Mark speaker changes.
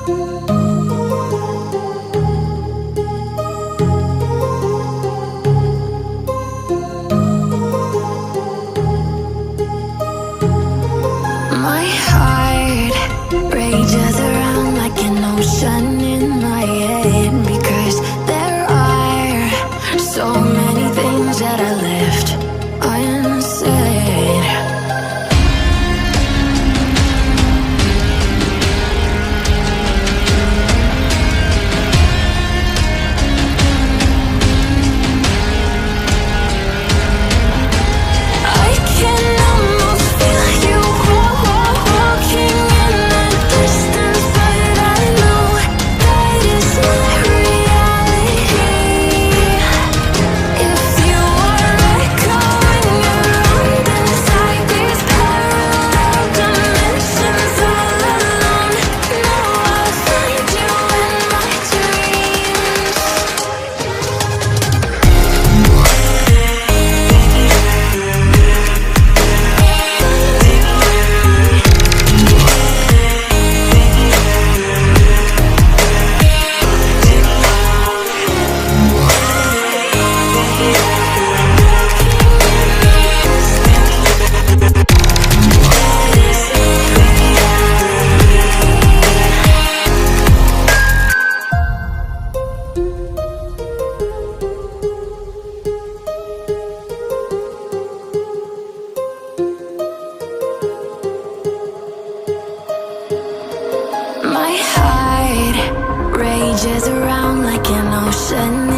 Speaker 1: My heart rages around like an ocean in my head, because there are so many things that I left unsaid. I can almost feel you walking in the distance, but I know that is not reality. If you are echoing around inside these parallel dimensions all alone, now I'll find you in my dreams. My heart rages around like an ocean